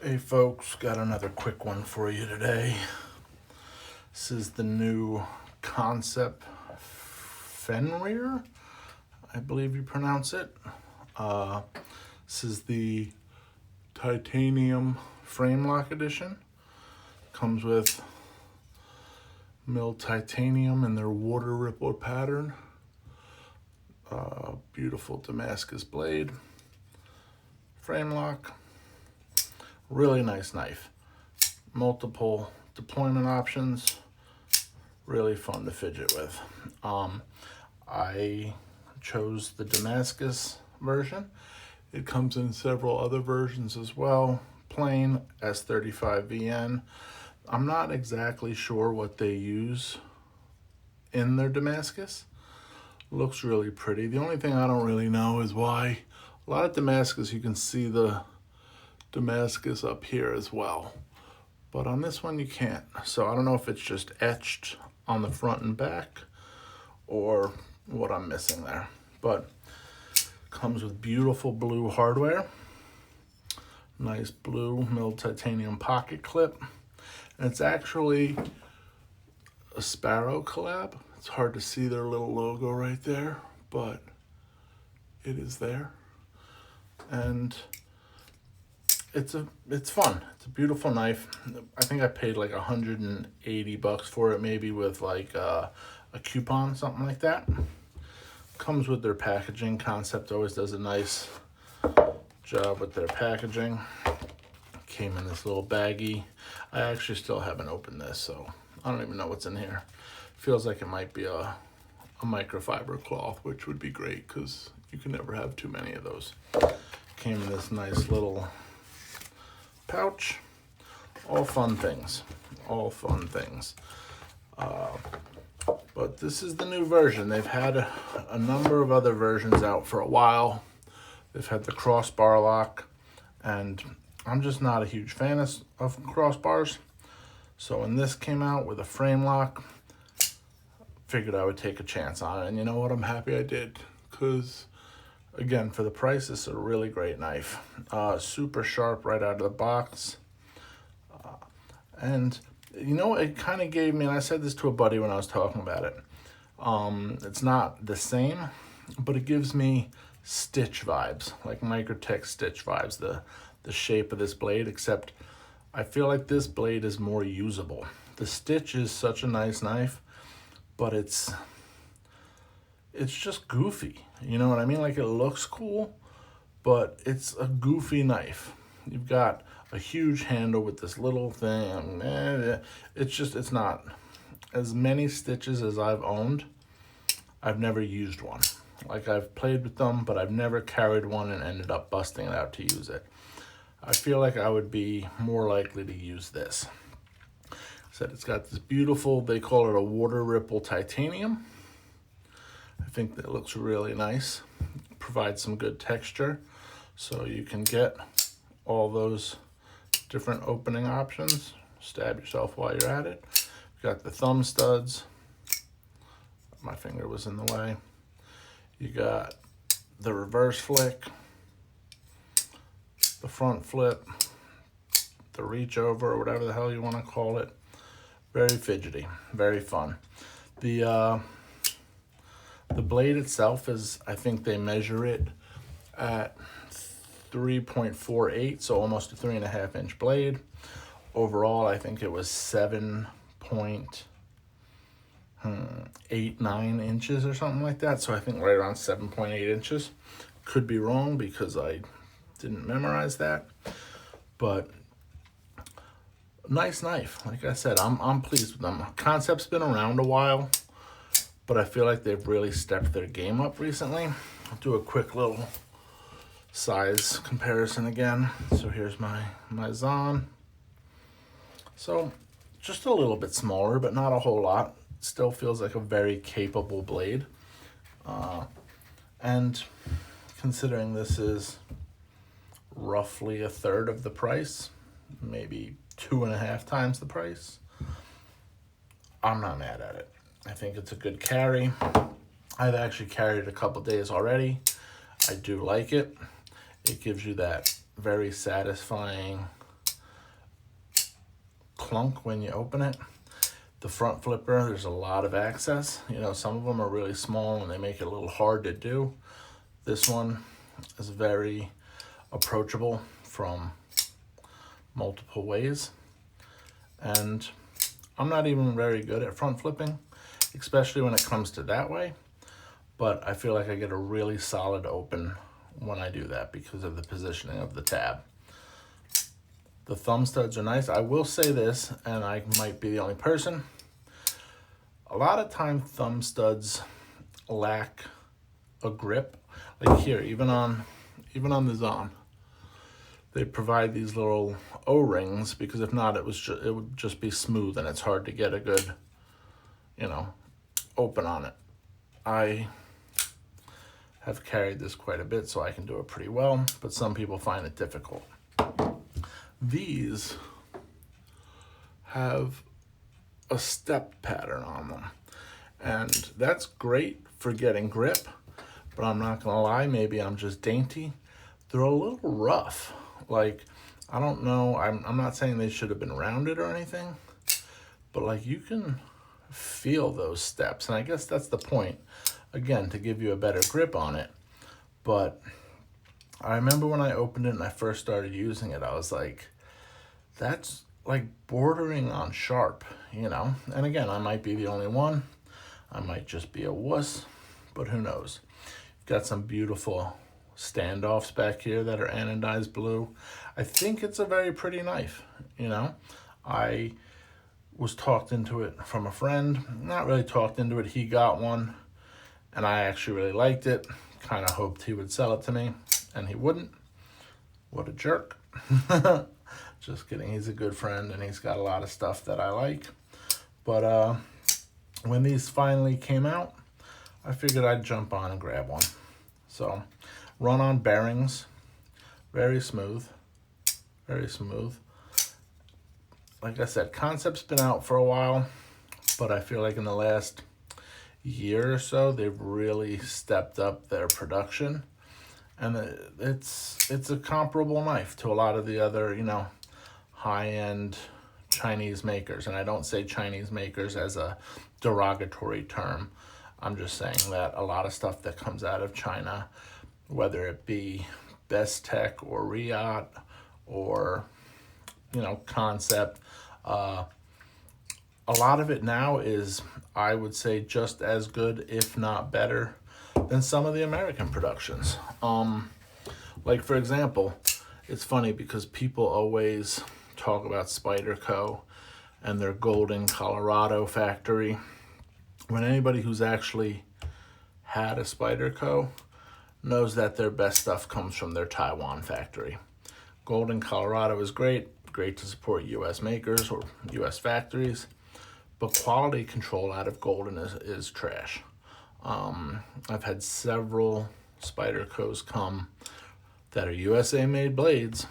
Hey folks, got another quick one for you today. This is the new Concept Fenrir, I believe you pronounce it. This is the titanium Framelock edition. Comes with milled titanium in their water ripple pattern. Beautiful Damascus blade. Framelock. Really nice knife. Multiple deployment options. Really fun to fidget with. I chose the Damascus version. It comes in several other versions as well. Plain S35VN. I'm not exactly sure what they use in their Damascus. Looks really pretty. The only thing I don't really know is why a lot of Damascus you can see the Damascus up here as well, but on this one you can't. So I don't know if it's just etched on the front and back or what I'm missing there, but comes with beautiful blue hardware, nice blue milled titanium pocket clip, and it's actually a Sparrow collab. It's hard to see their little logo right there, but it is there, and it's fun. It's a beautiful knife. I think I paid like $180 for it, maybe with like a coupon, something like that. Comes with their packaging. Concept always does a nice job with their packaging. Came in this little baggie. I actually still haven't opened this, so I don't even know what's in here. Feels like it might be a microfiber cloth, which would be great because you can never have too many of those. Came in this nice little pouch. All fun things. All fun things. But this is the new version. They've had a number of other versions out for a while. They've had the crossbar lock, and I'm just not a huge fan of crossbars. So when this came out with a frame lock, figured I would take a chance on it. And you know what? I'm happy I did, because again, for the price, this is a really great knife. Super sharp right out of the box. And you know, it kind of gave me, and I said this to a buddy when I was talking about it, it's not the same, but it gives me Stitch vibes, like Microtech Stitch vibes, the shape of this blade, except I feel like this blade is more usable. The Stitch is such a nice knife, but it's just goofy. You know what I mean? Like, it looks cool, but it's a goofy knife. You've got a huge handle with this little thing. It's not. As many Stitches as I've owned, I've never used one. Like, I've played with them, but I've never carried one and ended up busting it out to use it. I feel like I would be more likely to use this. Said it's got this beautiful, they call it a water ripple titanium. I think that looks really nice. Provides some good texture, so you can get all those different opening options. Stab yourself while you're at it. Got the thumb studs. My finger was in the way. You got the reverse flick, the front flip, the reach over, or whatever the hell you want to call it. Very fidgety, very fun. The blade itself is, I think they measure it at 3.48, so almost a 3.5 inch blade. Overall, I think it was 7.89 inches or something like that. So I think right around 7.8 inches. Could be wrong because I didn't memorize that. But nice knife. Like I said, I'm pleased with them. Concept's been around a while, but I feel like they've really stepped their game up recently. I'll do a quick little size comparison again. So here's my Zon. So just a little bit smaller, but not a whole lot. Still feels like a very capable blade. And considering this is roughly a third of the price, maybe 2.5 times the price, I'm not mad at it. I think it's a good carry. I've actually carried it a couple days already. I do like it. It gives you that very satisfying clunk when you open it. The front flipper, there's a lot of access. You know, some of them are really small and they make it a little hard to do. This one is very approachable from multiple ways. And I'm not even very good at front flipping, especially when it comes to that way. But I feel like I get a really solid open when I do that because of the positioning of the tab. The thumb studs are nice. I will say this, and I might be the only person. A lot of time thumb studs lack a grip. Like here, even on the Zon, they provide these little O-rings because if not, it would just be smooth and it's hard to get a good, you know, open on it. I have carried this quite a bit, so I can do it pretty well, but some people find it difficult. These have a step pattern on them, and that's great for getting grip, but I'm not gonna lie, maybe I'm just dainty. They're a little rough. Like, I don't know, I'm not saying they should have been rounded or anything, but like you can feel those steps, and I guess that's the point, again, to give you a better grip on it. But I remember when I opened it and I first started using it, I was like, that's like bordering on sharp, you know? And again, I might be the only one. I might just be a wuss, but who knows? Got some beautiful standoffs back here that are anodized blue. I think it's a very pretty knife, you know? I was talked into it from a friend. Not really talked into it. He got one, and I actually really liked it. Kind of hoped he would sell it to me, and he wouldn't. What a jerk. Just kidding. He's a good friend, and he's got a lot of stuff that I like. But when these finally came out, I figured I'd jump on and grab one. So, run-on bearings, very smooth, very smooth. Like I said, concept's been out for a while, but I feel like in the last year or so, they've really stepped up their production. And it's a comparable knife to a lot of the other, you know, high-end Chinese makers. And I don't say Chinese makers as a derogatory term. I'm just saying that a lot of stuff that comes out of China, whether it be Best Tech or Riot or, you know, Concept, a lot of it now is, I would say, just as good, if not better, than some of the American productions. Like, for example, it's funny because people always talk about Spyderco and their Golden, Colorado factory. When anybody who's actually had a Spyderco knows that their best stuff comes from their Taiwan factory. Golden, Colorado is great to support U.S. makers or U.S. factories, but quality control out of Golden is trash. I've had several Spydercos come that are USA made blades,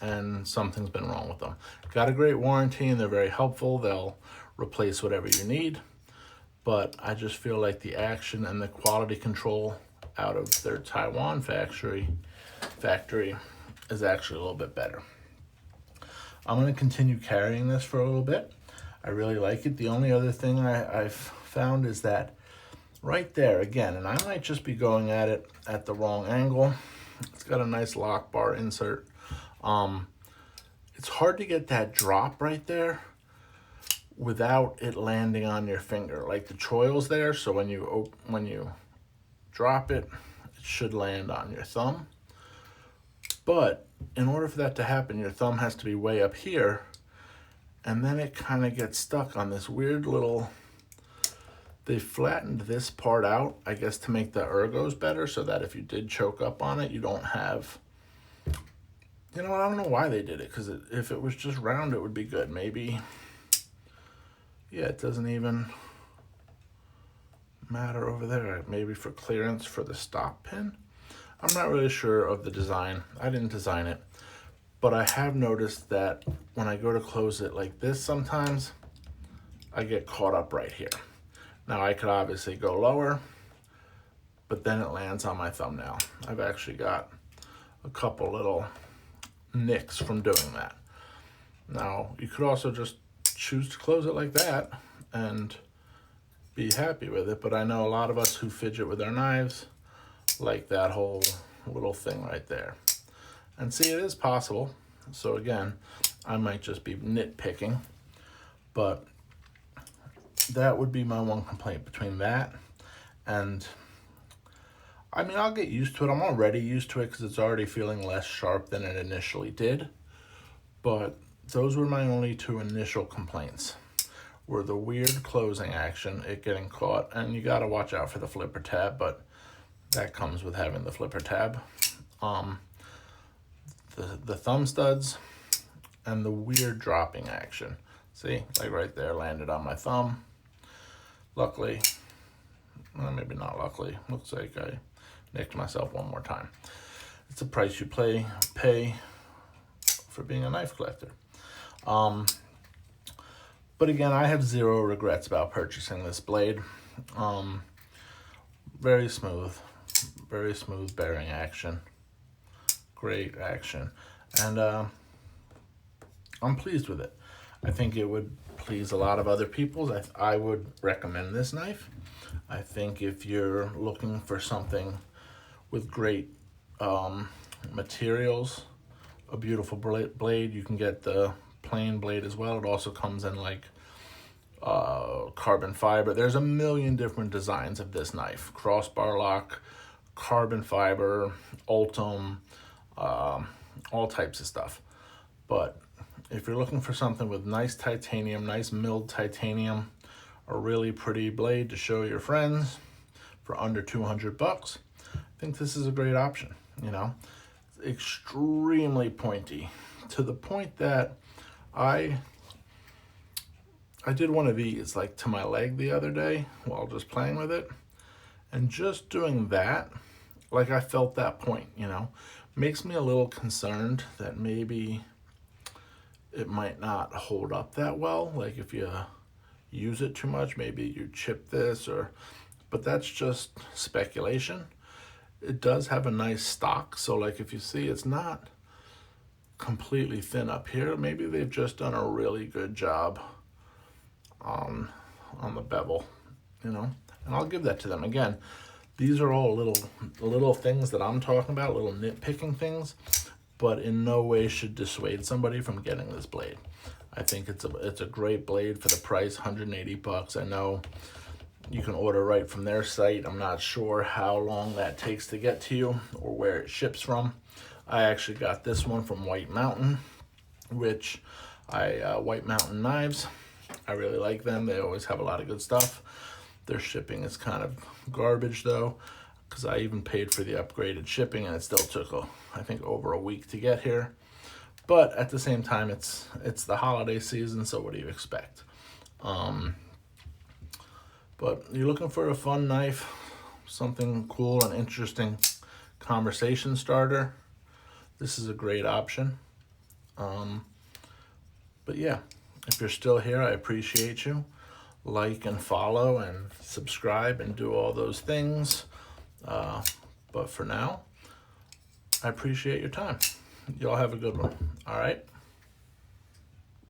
and something's been wrong with them. Got a great warranty and they're very helpful. They'll replace whatever you need, but I just feel like the action and the quality control out of their Taiwan factory is actually a little bit better. I'm going to continue carrying this for a little bit. I really like it. The only other thing I've found is that right there, again, and I might just be going at it at the wrong angle, it's got a nice lock bar insert. It's hard to get that drop right there without it landing on your finger. Like, the choil's there, so when you drop it, it should land on your thumb. But in order for that to happen, your thumb has to be way up here, and then it kind of gets stuck on this weird little... They flattened this part out, I guess, to make the ergos better, so that if you did choke up on it, you don't have... You know what, I don't know why they did it, because if it was just round, it would be good. Maybe... Yeah, it doesn't even matter over there. Maybe for clearance for the stop pin. I'm not really sure of the design. I didn't design it. But I have noticed that when I go to close it like this sometimes, I get caught up right here. Now, I could obviously go lower, but then it lands on my thumbnail. I've actually got a couple little nicks from doing that. Now, you could also just choose to close it like that and be happy with it. But I know a lot of us who fidget with our knives like that whole little thing right there. And see, it is possible. So again, I might just be nitpicking, but that would be my one complaint between that and, I mean, I'll get used to it. I'm already used to it because it's already feeling less sharp than it initially did. But those were my only two initial complaints, were the weird closing action, it getting caught, and you got to watch out for the flipper tab, but that comes with having the flipper tab. The thumb studs and the weird dropping action. See, like right there, landed on my thumb. Luckily, well, maybe not luckily, looks like I nicked myself one more time. It's a price you pay for being a knife collector. But again, I have zero regrets about purchasing this blade. Very smooth bearing action. Great action. And I'm pleased with it. I think it would please a lot of other people. I would recommend this knife. I think if you're looking for something with great materials, a beautiful blade, you can get the plain blade as well. It also comes in like carbon fiber. There's a million different designs of this knife. Crossbar lock, carbon fiber, Ultim, all types of stuff. But if you're looking for something with nice titanium, nice milled titanium, a really pretty blade to show your friends for under 200 bucks, I think this is a great option. You know, extremely pointy, to the point that I did one of these like to my leg the other day while just playing with it, and just doing that, like I felt that point, you know, makes me a little concerned that maybe it might not hold up that well. Like if you use it too much, maybe you chip this, but that's just speculation. It does have a nice stock, so like if you see, it's not completely thin up here. Maybe they've just done a really good job on the bevel, you know, and I'll give that to them. Again, these are all little things that I'm talking about, little nitpicking things, but in no way should dissuade somebody from getting this blade. I think it's a great blade for the price, 180 bucks. I know you can order right from their site. I'm not sure how long that takes to get to you or where it ships from. I actually got this one from White Mountain, which White Mountain Knives, I really like them. They always have a lot of good stuff. Their shipping is kind of garbage though, because I even paid for the upgraded shipping and it still took, I think, over a week to get here. But at the same time, it's the holiday season, so what do you expect? But you're looking for a fun knife, something cool and interesting conversation starter, this is a great option. But yeah, if you're still here, I appreciate you. Like and follow and subscribe and do all those things. But for now, I appreciate your time. Y'all have a good one. All right.